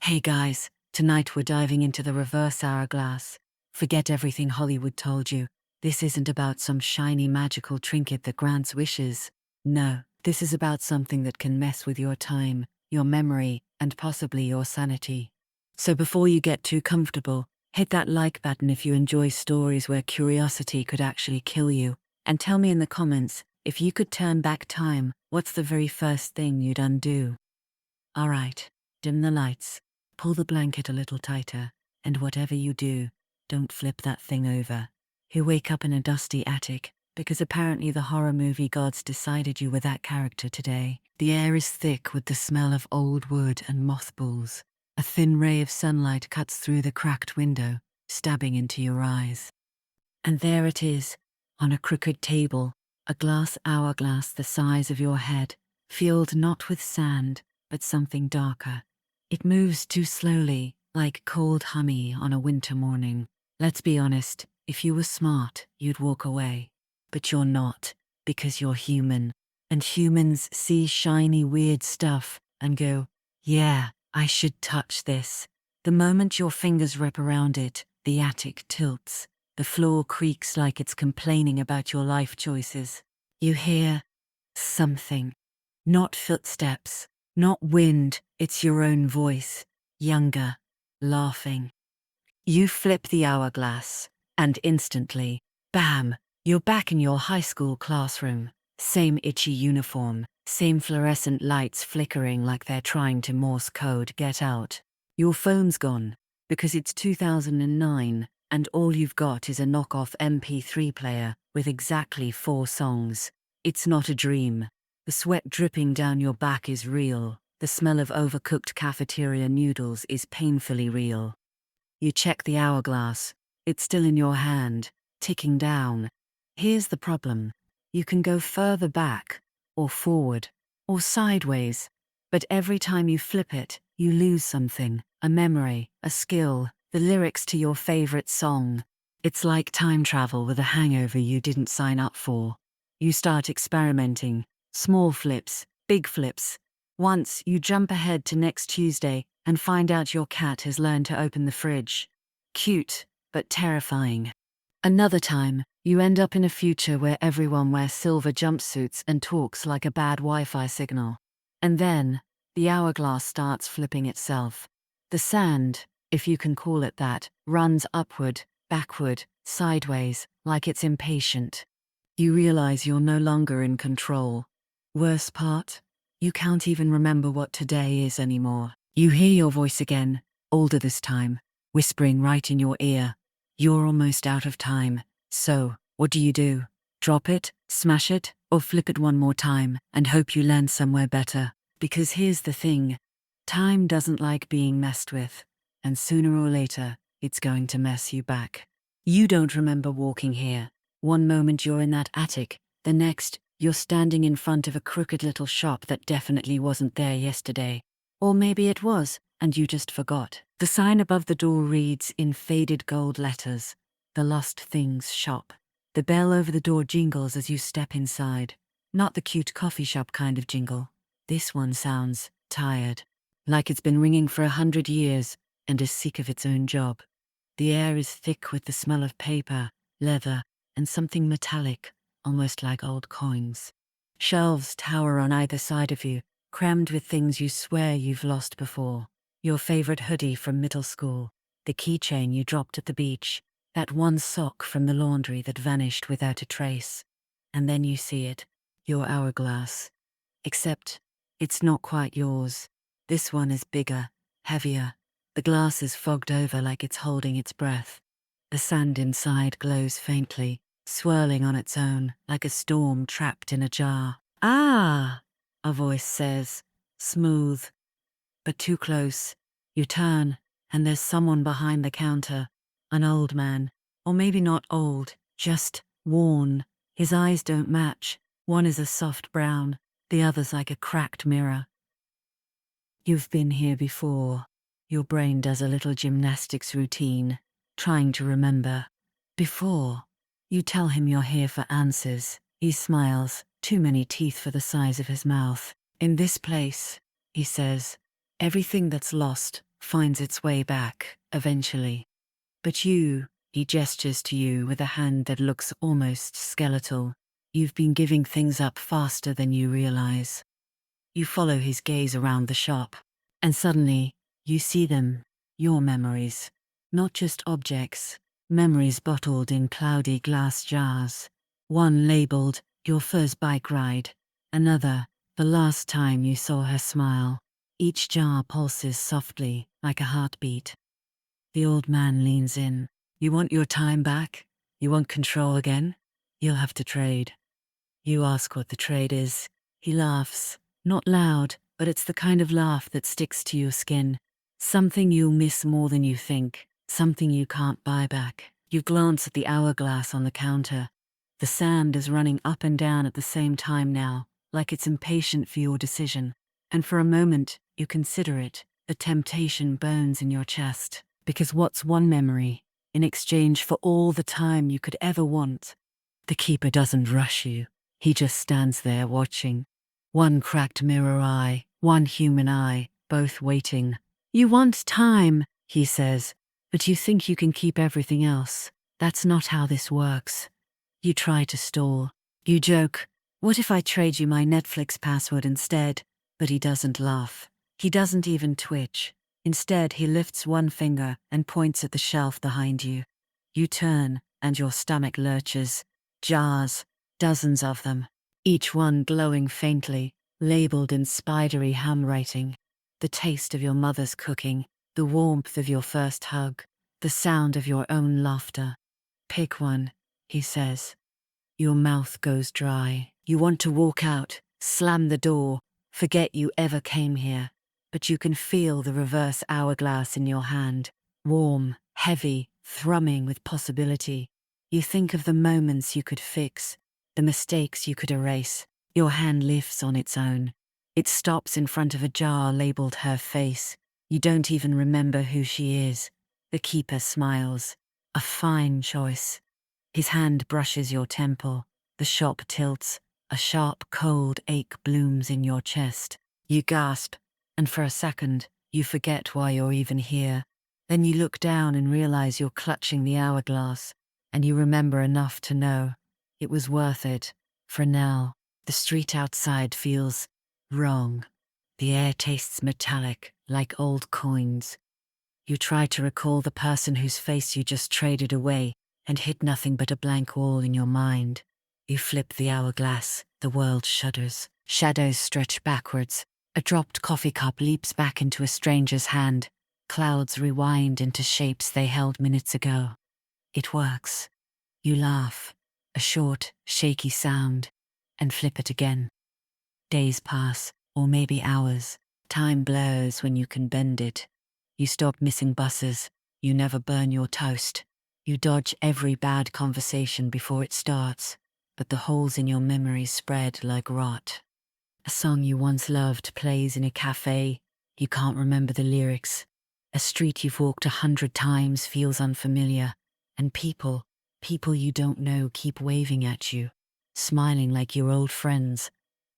Hey guys, tonight we're diving into the reverse hourglass. Forget everything Hollywood told you. This isn't about some shiny magical trinket that grants wishes. No, this is about something that can mess with your time, your memory, and possibly your sanity. So before you get too comfortable, hit that like button if you enjoy stories where curiosity could actually kill you. And tell me in the comments, if you could turn back time, what's the very first thing you'd undo? Alright, dim the lights. Pull the blanket a little tighter, and whatever you do, don't flip that thing over. You wake up in a dusty attic, because apparently the horror movie gods decided you were that character today. The air is thick with the smell of old wood and mothballs. A thin ray of sunlight cuts through the cracked window, stabbing into your eyes. And there it is, on a crooked table, a glass hourglass the size of your head, filled not with sand, but something darker. It moves too slowly, like cold honey on a winter morning. Let's be honest, if you were smart, you'd walk away. But you're not, because you're human. And humans see shiny weird stuff and go, yeah, I should touch this. The moment your fingers wrap around it, the attic tilts. The floor creaks like it's complaining about your life choices. You hear something. Not footsteps, not wind, it's your own voice, younger, laughing. You flip the hourglass, and instantly, bam, you're back in your high school classroom. Same itchy uniform, same fluorescent lights flickering like they're trying to Morse code get out. Your phone's gone, because it's 2009, and all you've got is a knockoff MP3 player with exactly 4 songs. It's not a dream. The sweat dripping down your back is real. The smell of overcooked cafeteria noodles is painfully real. You check the hourglass. It's still in your hand, ticking down. Here's the problem. You can go further back, or forward, or sideways. But every time you flip it, you lose something. A memory, a skill, the lyrics to your favorite song. It's like time travel with a hangover you didn't sign up for. You start experimenting. Small flips, big flips. Once you jump ahead to next Tuesday and find out your cat has learned to open the fridge. Cute, but terrifying. Another time, you end up in a future where everyone wears silver jumpsuits and talks like a bad Wi-Fi signal. And then, the hourglass starts flipping itself. The sand, if you can call it that, runs upward, backward, sideways, like it's impatient. You realize you're no longer in control. Worst part? You can't even remember what today is anymore. You hear your voice again, older this time, whispering right in your ear. You're almost out of time. So, what do? Drop it, smash it, or flip it one more time and hope you land somewhere better? Because here's the thing. Time doesn't like being messed with. And sooner or later, it's going to mess you back. You don't remember walking here. One moment you're in that attic, the next, you're standing in front of a crooked little shop that definitely wasn't there yesterday. Or maybe it was, and you just forgot. The sign above the door reads in faded gold letters, "The Lost Things Shop." The bell over the door jingles as you step inside. Not the cute coffee shop kind of jingle. This one sounds tired. Like it's been ringing for 100 years and is sick of its own job. The air is thick with the smell of paper, leather, and something metallic, almost like old coins. Shelves tower on either side of you, crammed with things you swear you've lost before. Your favorite hoodie from middle school, the keychain you dropped at the beach, that one sock from the laundry that vanished without a trace. And then you see it, your hourglass. Except, it's not quite yours. This one is bigger, heavier. The glass is fogged over like it's holding its breath. The sand inside glows faintly, swirling on its own, like a storm trapped in a jar. Ah, a voice says, smooth, but too close. You turn, and there's someone behind the counter, an old man, or maybe not old, just worn. His eyes don't match. One is a soft brown, the other's like a cracked mirror. You've been here before. Your brain does a little gymnastics routine, trying to remember. Before. You tell him you're here for answers. He smiles, too many teeth for the size of his mouth. In this place, he says, everything that's lost, finds its way back, eventually. But he gestures to you with a hand that looks almost skeletal. You've been giving things up faster than you realize. You follow his gaze around the shop, and suddenly, you see them, your memories. Not just objects, memories bottled in cloudy glass jars. One labeled, your first bike ride. Another, the last time you saw her smile. Each jar pulses softly, like a heartbeat. The old man leans in. You want your time back? You want control again? You'll have to trade. You ask what the trade is. He laughs. Not loud, but it's the kind of laugh that sticks to your skin. Something you'll miss more than you think. Something you can't buy back. You glance at the hourglass on the counter. The sand is running up and down at the same time now, like it's impatient for your decision. And for a moment, you consider it. The temptation burns in your chest. Because what's one memory, in exchange for all the time you could ever want? The keeper doesn't rush you. He just stands there watching. One cracked mirror eye, one human eye, both waiting. You want time, he says, but you think you can keep everything else. That's not how this works. You try to stall. You joke, what if I trade you my Netflix password instead? But he doesn't laugh. He doesn't even twitch. Instead, he lifts one finger and points at the shelf behind you. You turn, and your stomach lurches. Jars, dozens of them, each one glowing faintly, labeled in spidery handwriting. The taste of your mother's cooking, the warmth of your first hug, the sound of your own laughter. Pick one, he says. Your mouth goes dry. You want to walk out, slam the door, forget you ever came here. But you can feel the reverse hourglass in your hand, warm, heavy, thrumming with possibility. You think of the moments you could fix, the mistakes you could erase. Your hand lifts on its own. It stops in front of a jar labeled her face. You don't even remember who she is. The keeper smiles. A fine choice. His hand brushes your temple. The shop tilts. A sharp, cold ache blooms in your chest. You gasp. And for a second, you forget why you're even here. Then you look down and realize you're clutching the hourglass, and you remember enough to know it was worth it. For now, the street outside feels wrong. The air tastes metallic, like old coins. You try to recall the person whose face you just traded away and hit nothing but a blank wall in your mind. You flip the hourglass, the world shudders. Shadows stretch backwards. A dropped coffee cup leaps back into a stranger's hand. Clouds rewind into shapes they held minutes ago. It works. You laugh. A short, shaky sound. And flip it again. Days pass, or maybe hours. Time blurs when you can bend it. You stop missing buses. You never burn your toast. You dodge every bad conversation before it starts. But the holes in your memory spread like rot. A song you once loved plays in a cafe. You can't remember the lyrics. A street you've walked 100 times feels unfamiliar. And people you don't know keep waving at you, smiling like your old friends.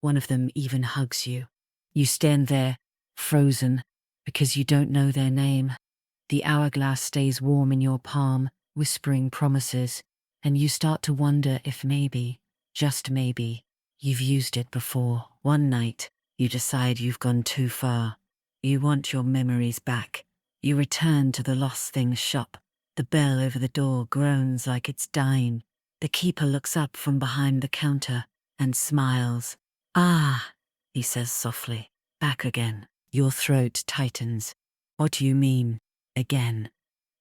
One of them even hugs you. You stand there, frozen, because you don't know their name. The hourglass stays warm in your palm, whispering promises, and you start to wonder if maybe, just maybe, you've used it before. One night, you decide you've gone too far. You want your memories back. You return to the lost things shop. The bell over the door groans like it's dying. The keeper looks up from behind the counter and smiles. Ah, he says softly. Back again. Your throat tightens. What do you mean, again?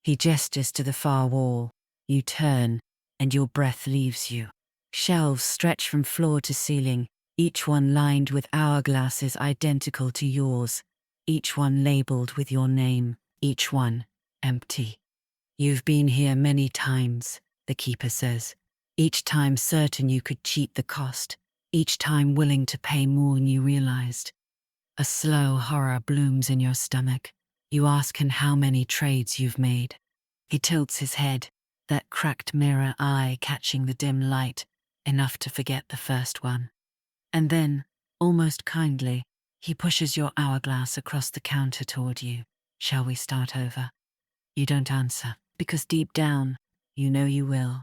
He gestures to the far wall. You turn, and your breath leaves you. Shelves stretch from floor to ceiling, each one lined with hourglasses identical to yours, each one labeled with your name, each one empty. You've been here many times, the keeper says, each time certain you could cheat the cost, each time willing to pay more than you realized. A slow horror blooms in your stomach. You ask him how many trades you've made. He tilts his head, that cracked mirror eye catching the dim light, enough to forget the first one. And then, almost kindly, he pushes your hourglass across the counter toward you. Shall we start over? You don't answer, because deep down, you know you will.